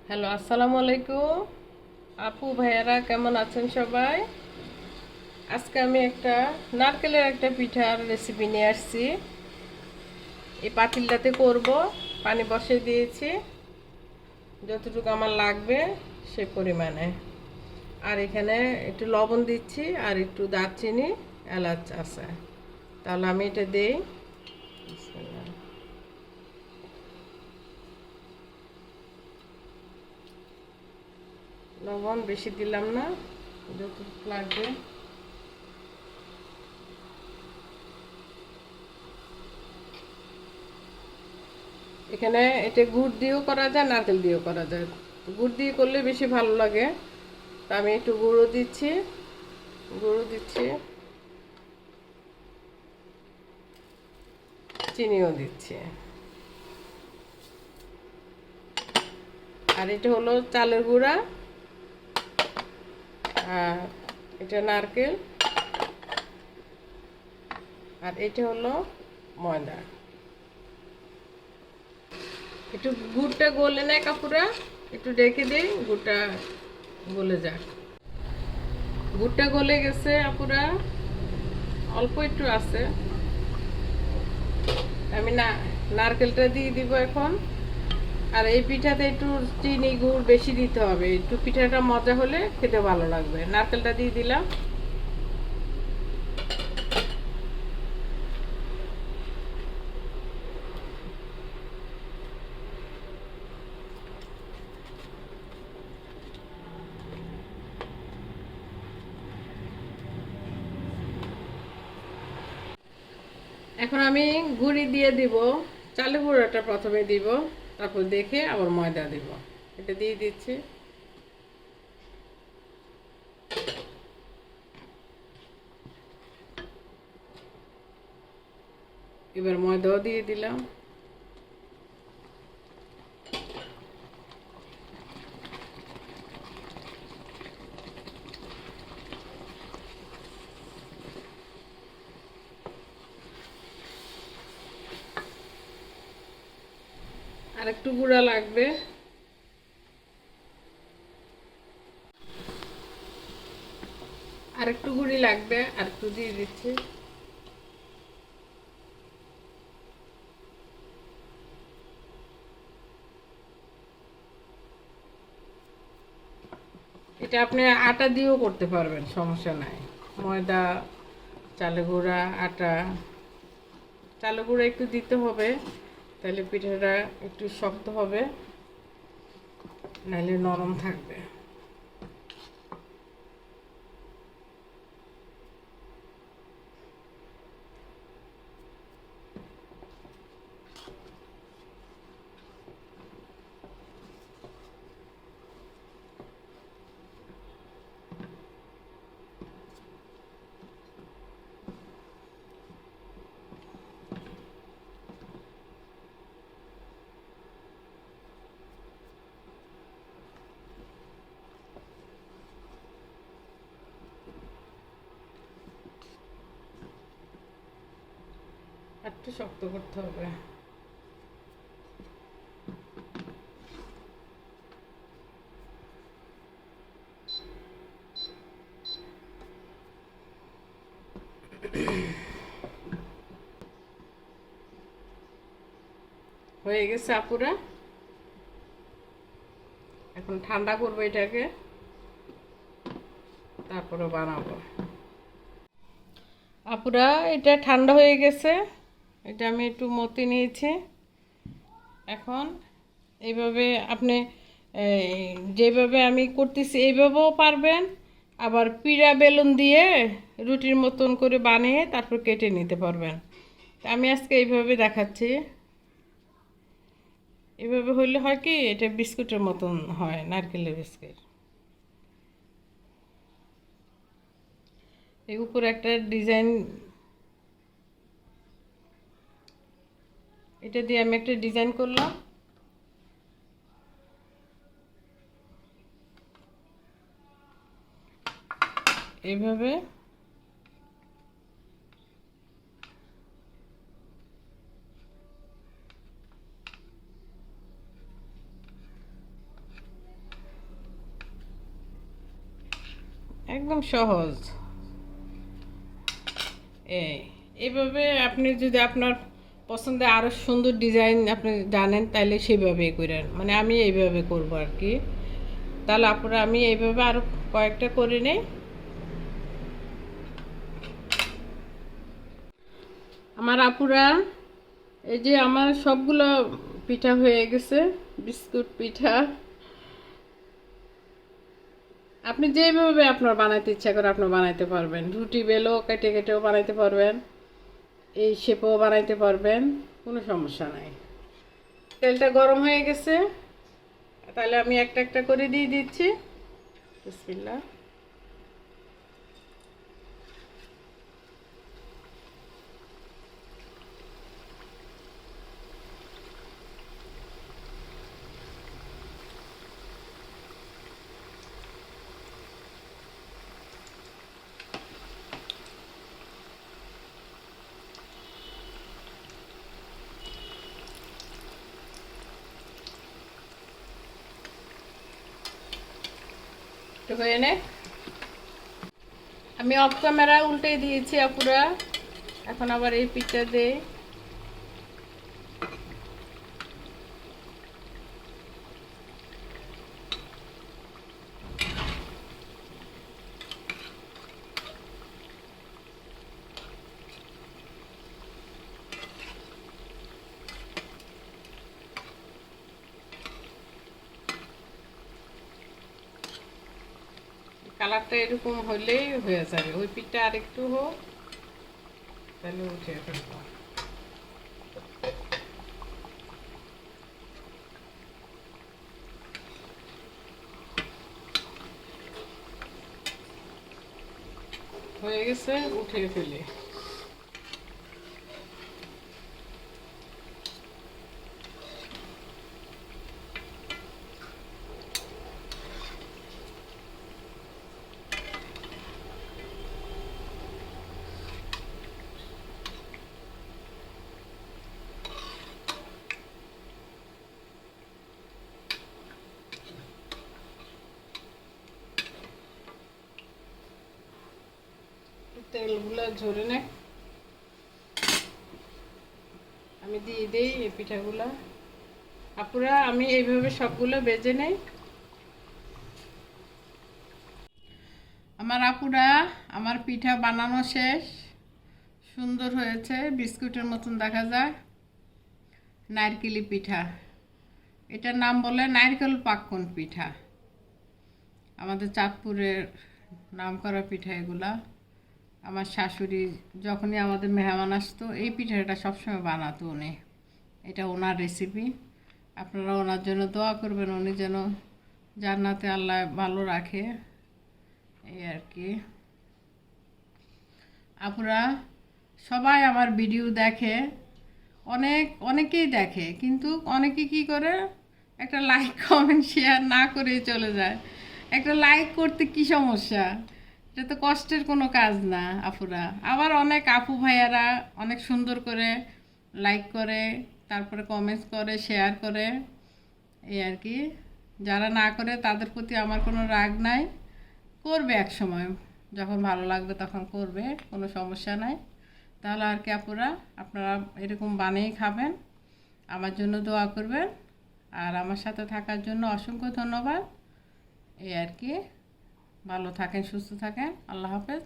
Hello, আসসালামু আলাইকুম। আপু ভাইয়ারা কেমন আছেন সবাই? আজকে আমি একটা নারকেলের একটা পিঠার রেসিপি নিয়ে আসছি। এই পাতিলটাতে করব। পানি বসিয়ে দিয়েছি যতটুকু আমার লাগবে সে পরিমাণে। আর এখানে একটু লবণ দিচ্ছি আর একটু দারচিনি, এলাচ আছে। তাহলে আমি এটা দিই। বিসমিল্লাহ। লবণ বেশি দিলাম না, যতটুকু লাগবে। এখানে এটা গুড় দিয়েও করা যায়, নারকেল দিয়েও করা যায়। গুড় দিয়ে করলে বেশি ভালো লাগে। তা আমি একটু গুঁড়ো দিচ্ছি, চিনিও দিচ্ছি। আর এটা হলো চালের গুঁড়া, আর এটা নারকেল, আর এটা হলো ময়দা। একটু গুড়টা গলে নেয় কাপুরা, একটু ডেকে দিই গুড়টা গলে যাক। গুড়টা গলে গেছে আপুরা, অল্প একটু আছে। আমি নারকেলটা দিয়ে দিব এখন। আর এই পিঠাতে একটু চিনি গুড় বেশি দিতে হবে, একটু পিঠাটা মজা হলে খেতে ভালো লাগবে। নারকেলটা দিয়ে দিলাম। এখন আমি গুঁড়ি দিয়ে দিব। চালের গুঁড়োটা প্রথমে দিব, তারপর দেখে আবার ময়দা দিব। এটা দিয়ে দিচ্ছি। এবার ময়দাও দিয়ে দিলাম। আর একটু গুঁড়া লাগবে। আর একটু গুঁড়ি লাগবে, আর একটু দিয়ে দিচ্ছি। এটা আপনি আটা দিয়েও করতে পারবেন, সমস্যা নাই। ময়দা, চালের গুঁড়া, আটা। চালের গুঁড়া একটু দিতে হবে, তাহলে পিঠাটা একটু শক্ত হবে, নাহলে নরম থাকবে। একটু শক্ত করতে হবে। হয়ে গেছে আপুরা। এখন ঠান্ডা করবো এটাকে, তারপরে বানাবো। আপুরা, এটা ঠান্ডা হয়ে গেছে। এটা আমি একটু মতে নিয়েছি। এখন এইভাবে আপনি যেভাবে আমি করতেছি এইভাবেও পারবেন। আবার পিড়া বেলুন দিয়ে রুটির মতন করে বানিয়ে তারপর কেটে নিতে পারবেন। আমি আজকে এইভাবে দেখাচ্ছি। এভাবে হইলে হয় কি, এটা বিস্কুটের মতন হয়, নারকেলের বিস্কুট। এই উপরে একটা ডিজাইন, এটা দিয়ে আমি একটা ডিজাইন করলাম। এইভাবে একদম সহজ। এইভাবে আপনি যদি আপনার পছন্দের আরও সুন্দর ডিজাইন আপনি জানেন তাহলে সেভাবেই করেন, মানে আমি এইভাবে করব আর কি। তাহলে আপনারা আমি এইভাবে আরও কয়েকটা করে নেই। আমার আপুরা, এই যে আমার সবগুলো পিঠা হয়ে গেছে, বিস্কুট পিঠা। আপনি যেভাবে আপনার বানাইতে ইচ্ছা করে আপনি বানাইতে পারবেন, রুটি বেলো কেটে কেটেও বানাইতে পারবেন, এই শেপও বানাইতে পারবেন, কোনো সমস্যা নাই। তেলটা গরম হয়ে গেছে, তাহলে আমি একটা একটা করে দিয়ে দিচ্ছি। বিসমিল্লাহ। একটু হয়ে নে। আমি অফ ক্যামেরা উল্টে দিয়েছি আপুরা। এখন আবার এই পিঠটা দেই। কালারটা এরকম হলেই হয়ে যাবে। ওই পিঠটা আরেকটু হোক, তাহলে উঠে ফেলবো। হয়ে গেছে, উঠে ফেলি। তেলগুলো ঝরে নে, আমি দিয়ে দিই এই পিঠাগুলা। আপুরা আমি এইভাবে সবগুলো বেজে নেই। আমার আপুরা, আমার পিঠা বানানো শেষ, সুন্দর হয়েছে, বিস্কুটের মতন দেখা যায়। নারকেলি পিঠা, এটার নাম বলে নারকেল পাক্কন পিঠা। আমাদের চাঁদপুরের নাম করা পিঠা এগুলা। আমার শাশুড়ি যখনই আমাদের মেহমান আসতো এই পিঠাটা সবসময় বানাতো উনি। এটা ওনার রেসিপি। আপনারা ওনার জন্য দোয়া করবেন, উনি যেন জান্নাতে আল্লাহ ভালো রাখে, এই আর কি। আপুরা সবাই আমার ভিডিও দেখে, অনেকেই দেখে, কিন্তু অনেকে কি করে একটা লাইক কমেন্ট শেয়ার না করেই চলে যায়। একটা লাইক করতে কি সমস্যা? এটা তো কষ্টের কোনো কাজ না আপুরা। আবার অনেক আপু ভাইয়ারা অনেক সুন্দর করে লাইক করে, তারপরে কমেন্টস করে, শেয়ার করে, এই আর কি। যারা না করে তাদের প্রতি আমার কোনো রাগ নাই, করবে এক সময়, যখন ভালো লাগবে তখন করবে, কোনো সমস্যা নাই। তাহলে আর কি আপুরা, আপনারা এরকম বানিয়ে খাবেন, আমার জন্য দোয়া করবেন, আর আমার সাথে থাকার জন্য অসংখ্য ধন্যবাদ, এই আর কি। ভালো থাকেন, সুস্থ থাকেন, আল্লাহ হাফেজ।